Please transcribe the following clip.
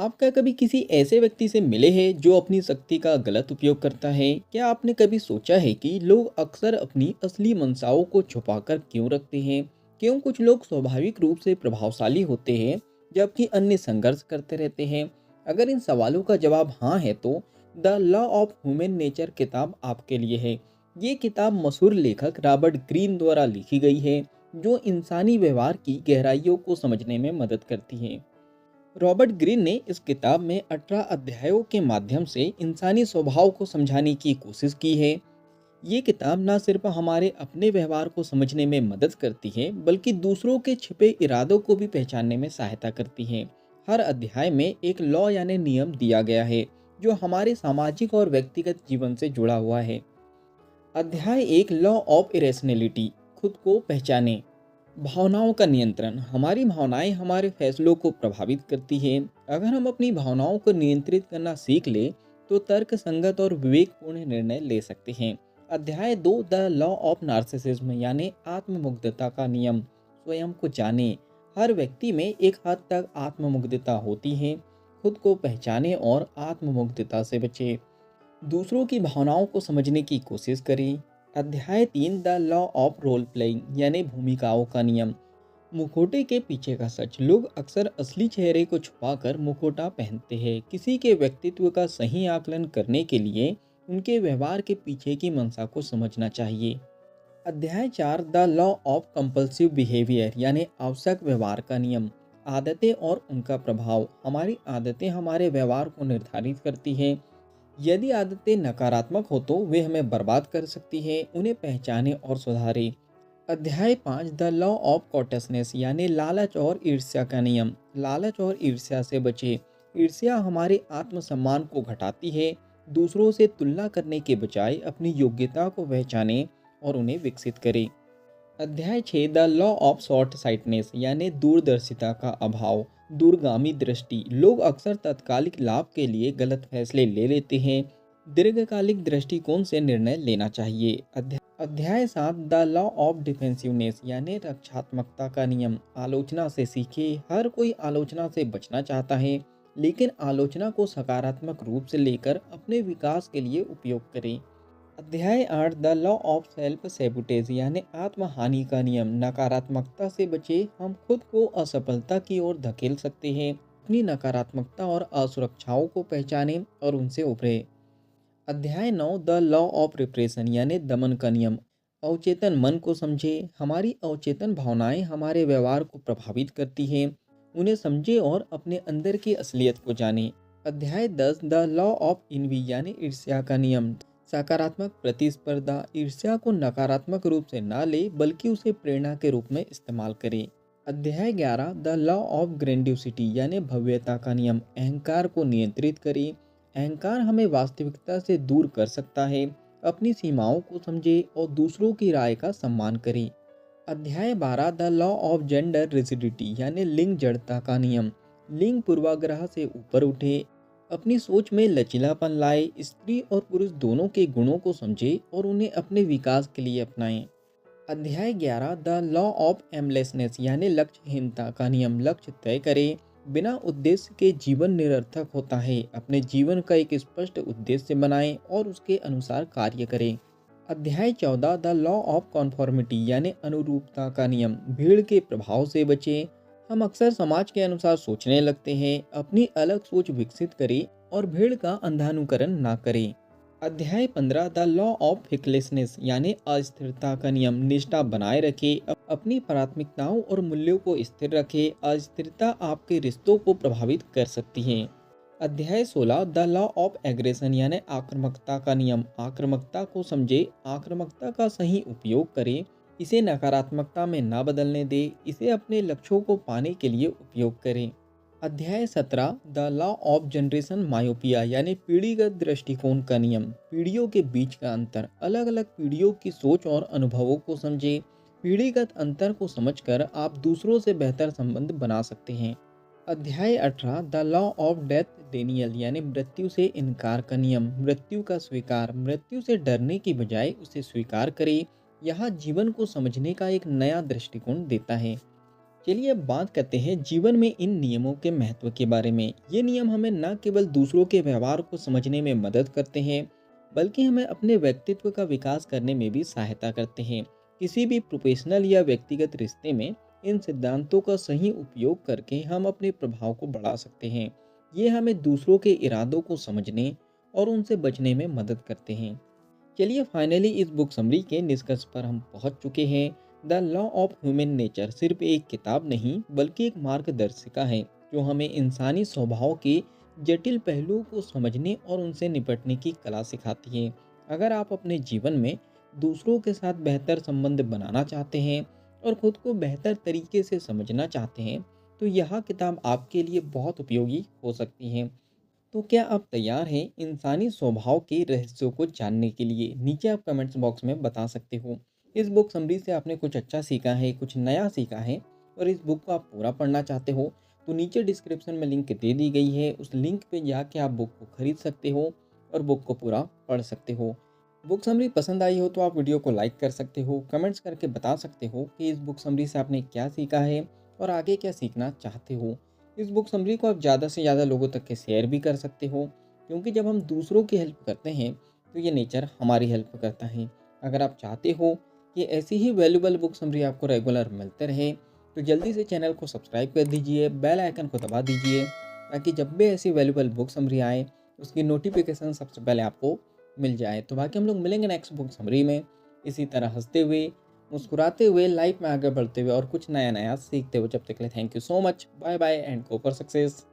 आप क्या कभी किसी ऐसे व्यक्ति से मिले हैं जो अपनी शक्ति का गलत उपयोग करता है? क्या आपने कभी सोचा है कि लोग अक्सर अपनी असली मंशाओं को छुपाकर क्यों रखते हैं? क्यों कुछ लोग स्वाभाविक रूप से प्रभावशाली होते हैं जबकि अन्य संघर्ष करते रहते हैं? अगर इन सवालों का जवाब हाँ है तो the law of human nature किताब आपके लिए है। ये किताब मशहूर लेखक रॉबर्ट ग्रीन द्वारा लिखी गई है, जो इंसानी व्यवहार की गहराइयों को समझने में मदद करती है। रॉबर्ट ग्रीन ने इस किताब में 18 अध्यायों के माध्यम से इंसानी स्वभाव को समझाने की कोशिश की है। ये किताब न सिर्फ हमारे अपने व्यवहार को समझने में मदद करती है, बल्कि दूसरों के छिपे इरादों को भी पहचानने में सहायता करती है। हर अध्याय में एक लॉ यानी नियम दिया गया है, जो हमारे सामाजिक और व्यक्तिगत जीवन से जुड़ा हुआ है। अध्याय एक, लॉ ऑफ इरेशनैलिटी, खुद को पहचाने। भावनाओं का नियंत्रण। हमारी भावनाएं हमारे फैसलों को प्रभावित करती हैं। अगर हम अपनी भावनाओं को नियंत्रित करना सीख ले तो तर्क संगत और विवेकपूर्ण निर्णय ले सकते हैं। अध्याय दो, द लॉ ऑफ नार्सिसिज्म यानी आत्ममुग्धता का नियम। स्वयं को जाने। हर व्यक्ति में एक हद तक आत्ममुग्धता होती है। खुद को पहचाने और आत्ममुग्धता से बचे। दूसरों की भावनाओं को समझने की कोशिश करें। अध्याय तीन, the law of role playing यानी भूमिकाओं का नियम। मुखौटे के पीछे का सच। लोग अक्सर असली चेहरे को छुपाकर मुखौटा पहनते हैं। किसी के व्यक्तित्व का सही आकलन करने के लिए उनके व्यवहार के पीछे की मंशा को समझना चाहिए। अध्याय चार, the law of compulsive behaviour यानी आवश्यक व्यवहार का नियम। आदतें और उनका प्रभाव। हमारी आदतें हमारे व्यवहार को निर्धारित करती हैं। यदि आदतें नकारात्मक हो तो वे हमें बर्बाद कर सकती हैं। उन्हें पहचानें और सुधारें। अध्याय पाँच, द लॉ ऑफ कॉटसनेस यानी लालच और ईर्ष्या का नियम। लालच और ईर्ष्या से बचें। ईर्ष्या हमारे आत्मसम्मान को घटाती है। दूसरों से तुलना करने के बजाय अपनी योग्यता को पहचानें और उन्हें विकसित करें। अध्याय 6, the law of short sightedness यानी दूरदर्शिता का अभाव। दूरगामी दृष्टि। लोग अक्सर तात्कालिक लाभ के लिए गलत फैसले ले लेते हैं। दीर्घकालिक दृष्टिकोण से निर्णय लेना चाहिए। अध्याय 7, द लॉ ऑफ डिफेंसिवनेस यानी रक्षात्मकता का नियम। आलोचना से सीखे। हर कोई आलोचना से बचना चाहता है, लेकिन आलोचना को सकारात्मक रूप से लेकर अपने विकास के लिए उपयोग करें। अध्याय 8, द लॉ ऑफ सेल्फ सेबुटेज यानी आत्महानि का नियम। नकारात्मकता से बचे। हम खुद को असफलता की ओर धकेल सकते हैं। अपनी नकारात्मकता और असुरक्षाओं को पहचानें और उनसे उभरें। अध्याय 9, द लॉ ऑफ रिप्रेशन यानी दमन का नियम। अवचेतन मन को समझे। हमारी अवचेतन भावनाएं हमारे व्यवहार को प्रभावित करती हैं। उन्हें समझे और अपने अंदर की असलियत को जाने। अध्याय 10, द लॉ ऑफ इनवी यानी ईर्ष्या का नियम। सकारात्मक प्रतिस्पर्धा। ईर्ष्या को नकारात्मक रूप से ना ले, बल्कि उसे प्रेरणा के रूप में इस्तेमाल करें। अध्याय 11, द लॉ ऑफ ग्रेंडियोसिटी यानी भव्यता का नियम। अहंकार को नियंत्रित करें। अहंकार हमें वास्तविकता से दूर कर सकता है। अपनी सीमाओं को समझे और दूसरों की राय का सम्मान करें। अध्याय 12, the law of gender rigidity यानी लिंग जड़ता का नियम। लिंग पूर्वाग्रह से ऊपर उठे। अपनी सोच में लचीलापन लाए। स्त्री और पुरुष दोनों के गुणों को समझे और उन्हें अपने विकास के लिए अपनाएं। अध्याय 11, द लॉ ऑफ एमलेसनेस यानी लक्ष्यहीनता का नियम। लक्ष्य तय करें। बिना उद्देश्य के जीवन निरर्थक होता है। अपने जीवन का एक स्पष्ट उद्देश्य बनाएं और उसके अनुसार कार्य करें। अध्याय 14, द लॉ ऑफ कॉन्फॉर्मिटी यानी अनुरूपता का नियम। भीड़ के प्रभाव से बचें। हम अक्सर समाज के अनुसार सोचने लगते हैं। अपनी अलग सोच विकसित करें और भीड़ का अंधानुकरण ना करें। अध्याय 15, द लॉ ऑफ फिकलेसनेस यानी अस्थिरता का नियम। निष्ठा बनाए रखें। अपनी प्राथमिकताओं और मूल्यों को स्थिर रखें। अस्थिरता आपके रिश्तों को प्रभावित कर सकती है। अध्याय 16, द लॉ ऑफ एग्रेशन यानी आक्रामकता का नियम। आक्रामकता को समझे। आक्रामकता का सही उपयोग करें। इसे नकारात्मकता में ना बदलने दें। इसे अपने लक्ष्यों को पाने के लिए उपयोग करें। अध्याय 17, the law of generation myopia यानी पीढ़ीगत दृष्टिकोण का नियम। पीढ़ियों के बीच का अंतर। अलग अलग पीढ़ियों की सोच और अनुभवों को समझें। पीढ़ीगत अंतर को समझकर आप दूसरों से बेहतर संबंध बना सकते हैं। अध्याय 18, the law of death Daniel यानी मृत्यु से इनकार का नियम। मृत्यु का स्वीकार। मृत्यु से डरने की बजाय उसे स्वीकार करें। यह जीवन को समझने का एक नया दृष्टिकोण देता है। चलिए अब बात करते हैं जीवन में इन नियमों के महत्व के बारे में। ये नियम हमें न केवल दूसरों के व्यवहार को समझने में मदद करते हैं, बल्कि हमें अपने व्यक्तित्व का विकास करने में भी सहायता करते हैं। किसी भी प्रोफेशनल या व्यक्तिगत रिश्ते में इन सिद्धांतों का सही उपयोग करके हम अपने प्रभाव को बढ़ा सकते हैं। ये हमें दूसरों के इरादों को समझने और उनसे बचने में मदद करते हैं। चलिए फाइनली इस बुक समरी के निष्कर्ष पर हम पहुंच चुके हैं। The law of human nature सिर्फ एक किताब नहीं बल्कि एक मार्गदर्शिका है जो हमें इंसानी स्वभाव के जटिल पहलुओं को समझने और उनसे निपटने की कला सिखाती है। अगर आप अपने जीवन में दूसरों के साथ बेहतर संबंध बनाना चाहते हैं और खुद को बेहतर तरीके से समझना चाहते हैं तो यह किताब आपके लिए बहुत उपयोगी हो सकती है। तो क्या आप तैयार हैं इंसानी स्वभाव के रहस्यों को जानने के लिए? नीचे आप कमेंट्स बॉक्स में बता सकते हो। इस बुक समरी से आपने कुछ अच्छा सीखा है, कुछ नया सीखा है और इस बुक को आप पूरा पढ़ना चाहते हो तो नीचे डिस्क्रिप्शन में लिंक दे दी गई है। उस लिंक पे जाके आप बुक को खरीद सकते हो और बुक को पूरा पढ़ सकते हो। बुक समरी पसंद आई हो तो आप वीडियो को लाइक कर सकते हो, कमेंट्स करके बता सकते हो कि इस बुक समरी से आपने क्या सीखा है और आगे क्या सीखना चाहते हो। इस बुक समरी को आप ज़्यादा से ज़्यादा लोगों तक के शेयर भी कर सकते हो, क्योंकि जब हम दूसरों की हेल्प करते हैं तो ये नेचर हमारी हेल्प करता है। अगर आप चाहते हो कि ऐसी ही वैल्यूबल बुक समरी आपको रेगुलर मिलते रहे तो जल्दी से चैनल को सब्सक्राइब कर दीजिए, बेल आइकन को दबा दीजिए ताकि जब भी ऐसी वैल्यूबल बुक समरी आए उसकी नोटिफिकेशन सबसे पहले आपको मिल जाए। तो बाकी हम लोग मिलेंगे नेक्स्ट बुक समरी में, इसी तरह हंसते हुए, मुस्कुराते हुए, लाइफ में आगे बढ़ते हुए और कुछ नया नया सीखते हुए। जब तक के लिए thank you so much, bye bye and go for success.